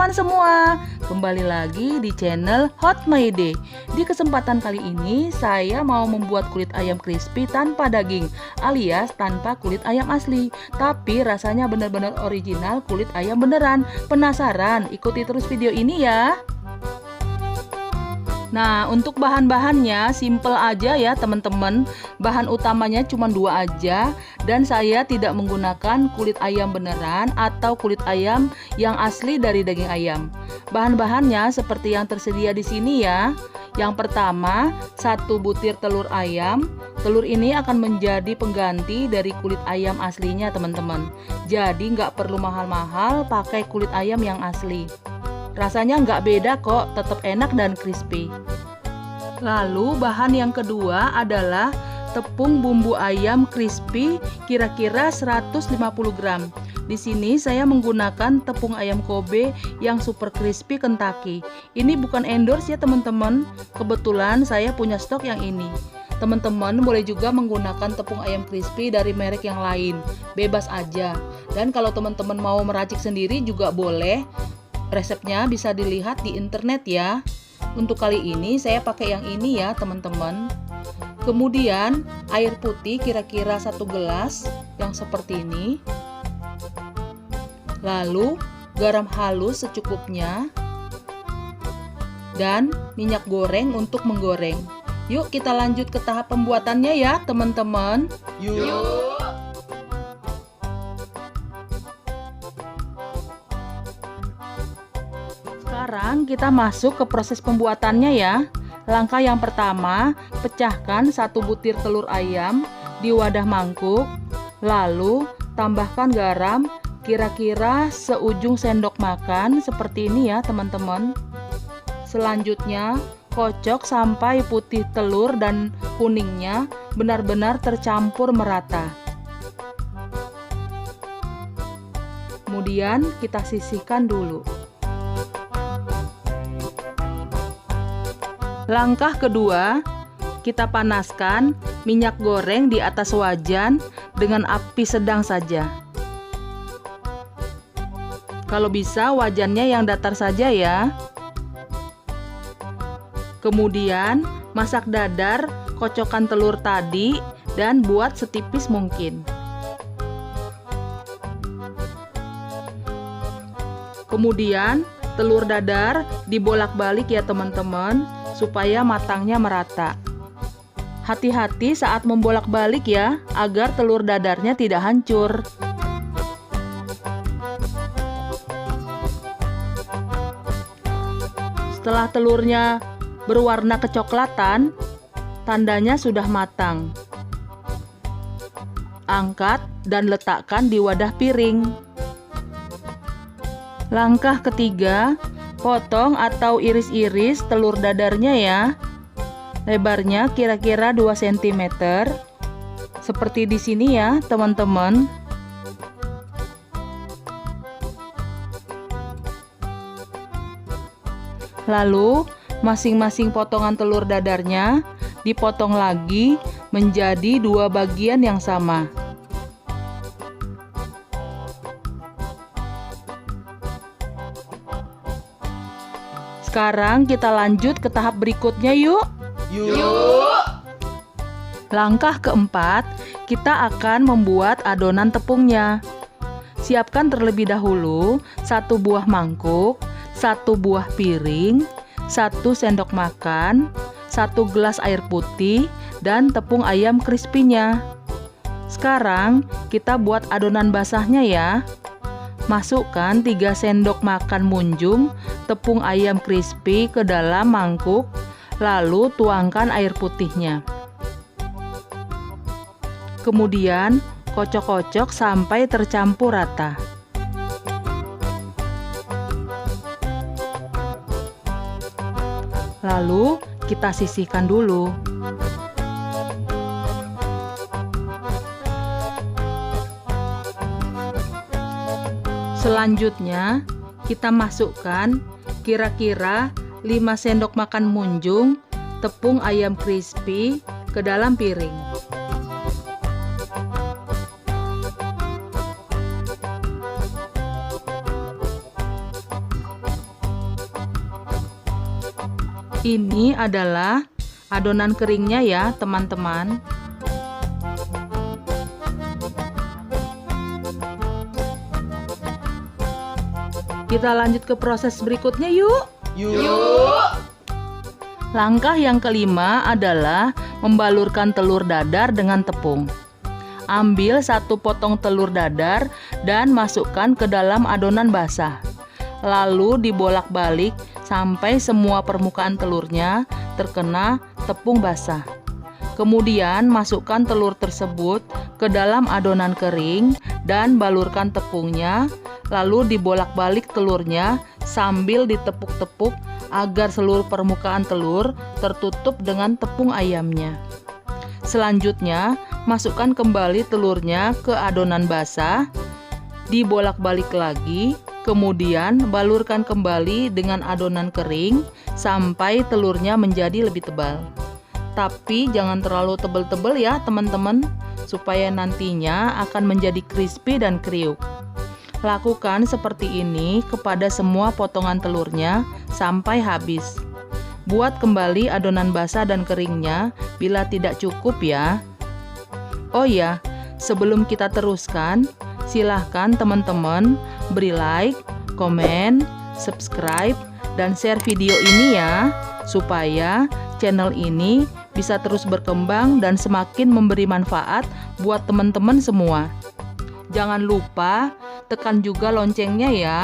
teman-teman semua, kembali lagi di channel Hot My Day. Di kesempatan kali ini saya mau membuat kulit ayam crispy tanpa daging, alias tanpa kulit ayam asli. Tapi rasanya benar-benar original kulit ayam beneran. Penasaran? Ikuti terus video ini ya. Nah, untuk bahan-bahannya simple aja ya teman-teman. Bahan utamanya cuma 2 aja, dan saya tidak menggunakan kulit ayam beneran atau kulit ayam yang asli dari daging ayam. Bahan-bahannya seperti yang tersedia di sini ya. Yang pertama, 1 butir telur ayam. Telur ini akan menjadi pengganti dari kulit ayam aslinya teman-teman. Jadi nggak perlu mahal-mahal pakai kulit ayam yang asli. Rasanya nggak beda kok, tetap enak dan crispy. Lalu bahan yang kedua adalah tepung bumbu ayam crispy kira-kira 150 gram. Di sini saya menggunakan tepung ayam Kobe yang super crispy Kentucky. Ini bukan endorse ya teman-teman, kebetulan saya punya stok yang ini. Teman-teman boleh juga menggunakan tepung ayam crispy dari merek yang lain, bebas aja. Dan kalau teman-teman mau meracik sendiri juga boleh. Resepnya bisa dilihat di internet ya. Untuk kali ini saya pakai yang ini ya teman-teman. Kemudian air putih kira-kira 1 gelas yang seperti ini. Lalu garam halus secukupnya. Dan minyak goreng untuk menggoreng. Yuk kita lanjut ke tahap pembuatannya ya teman-teman. Yuk. Sekarang kita masuk ke proses pembuatannya ya. Langkah yang pertama, pecahkan 1 butir telur ayam di wadah mangkuk. Lalu tambahkan garam kira-kira seujung sendok makan seperti ini ya teman-teman. Selanjutnya kocok sampai putih telur dan kuningnya benar-benar tercampur merata. Kemudian kita sisihkan dulu. Langkah kedua, kita panaskan minyak goreng di atas wajan dengan api sedang saja. Kalau bisa wajannya yang datar saja ya. Kemudian masak dadar, kocokkan telur tadi dan buat setipis mungkin. Kemudian telur dadar dibolak-balik ya teman-teman, supaya matangnya merata. Hati-hati saat membolak-balik ya, agar telur dadarnya tidak hancur. Setelah telurnya berwarna kecoklatan, tandanya sudah matang. Angkat dan letakkan di wadah piring. Langkah ketiga, potong atau iris-iris telur dadarnya ya. Lebarnya kira-kira 2 cm. Seperti di sini ya, teman-teman. Lalu, masing-masing potongan telur dadarnya dipotong lagi menjadi 2 bagian yang sama. Sekarang kita lanjut ke tahap berikutnya yuk. Langkah keempat, kita akan membuat adonan tepungnya. Siapkan terlebih dahulu 1 buah mangkuk, 1 buah piring, 1 sendok makan, 1 gelas air putih, dan tepung ayam crispy-nya. Sekarang kita buat adonan basahnya ya. Masukkan 3 sendok makan munjung tepung ayam crispy ke dalam mangkuk, lalu tuangkan air putihnya. Kemudian kocok-kocok sampai tercampur rata. Lalu kita sisihkan dulu. Selanjutnya, kita masukkan kira-kira 5 sendok makan munjung tepung ayam crispy ke dalam piring. Ini adalah adonan keringnya ya teman-teman. Kita lanjut ke proses berikutnya yuk. Langkah yang kelima adalah membalurkan telur dadar dengan tepung. Ambil 1 potong telur dadar dan masukkan ke dalam adonan basah. Lalu dibolak-balik sampai semua permukaan telurnya terkena tepung basah. Kemudian masukkan telur tersebut ke dalam adonan kering dan balurkan tepungnya. Lalu dibolak-balik telurnya sambil ditepuk-tepuk agar seluruh permukaan telur tertutup dengan tepung ayamnya. Selanjutnya, masukkan kembali telurnya ke adonan basah, dibolak-balik lagi, kemudian balurkan kembali dengan adonan kering sampai telurnya menjadi lebih tebal. Tapi jangan terlalu tebal-tebal ya teman-teman, supaya nantinya akan menjadi crispy dan kriuk. Lakukan seperti ini kepada semua potongan telurnya sampai habis. Buat kembali adonan basah dan keringnya bila tidak cukup ya. Oh ya, sebelum kita teruskan, silahkan teman-teman beri like, komen, subscribe, dan share video ini ya, supaya channel ini bisa terus berkembang dan semakin memberi manfaat buat teman-teman semua. Jangan lupa tekan juga loncengnya ya,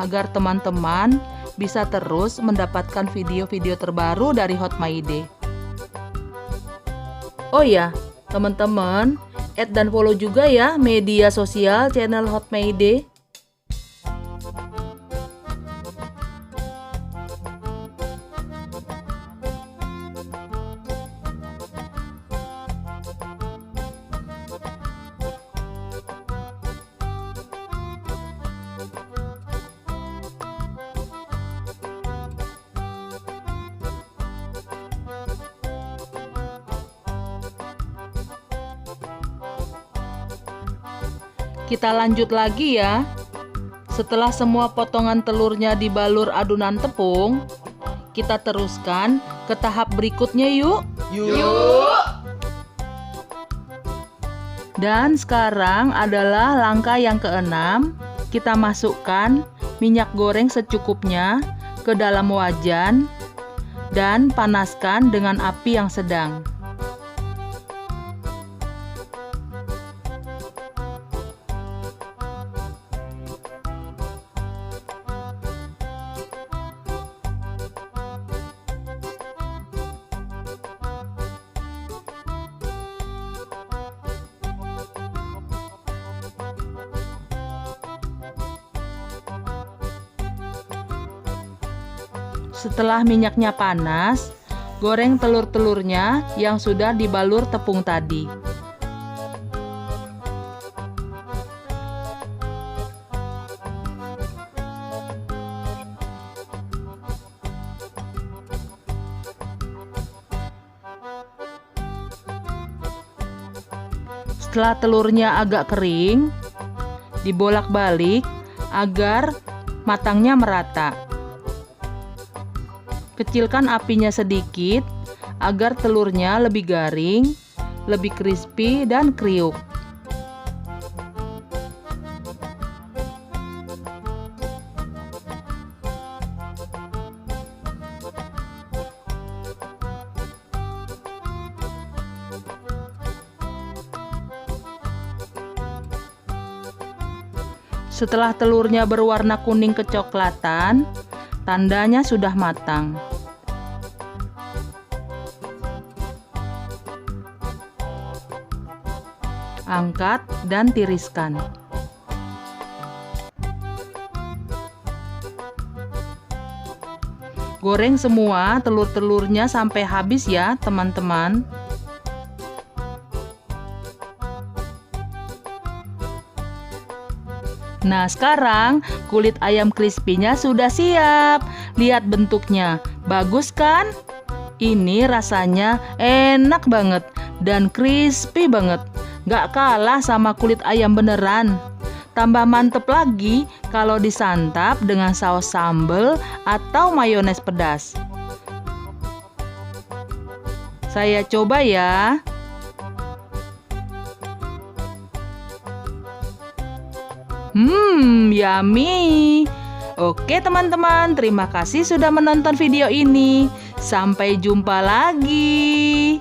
agar teman-teman bisa terus mendapatkan video-video terbaru dari Hot My Day. Oh ya, teman-teman, add dan follow juga ya media sosial channel Hot My Day. Kita lanjut lagi ya. Setelah semua potongan telurnya dibalur adonan tepung, kita teruskan ke tahap berikutnya yuk. Dan sekarang adalah langkah yang keenam. Kita masukkan minyak goreng secukupnya ke dalam wajan dan panaskan dengan api yang sedang. Setelah minyaknya panas, goreng telur-telurnya yang sudah dibalur tepung tadi. Setelah telurnya agak kering, dibolak-balik agar matangnya merata. Kecilkan apinya sedikit agar telurnya lebih garing, lebih crispy dan kriuk. Setelah telurnya berwarna kuning kecoklatan, tandanya sudah matang. Angkat dan tiriskan. Goreng semua telur-telurnya sampai habis ya, teman-teman. Nah, sekarang kulit ayam crispy-nya sudah siap. Lihat bentuknya, bagus kan? Ini rasanya enak banget dan crispy banget. Gak kalah sama kulit ayam beneran. Tambah mantep lagi kalau disantap dengan saus sambal atau mayones pedas. Saya coba ya. Yummy. Oke teman-teman, terima kasih sudah menonton video ini. Sampai jumpa lagi.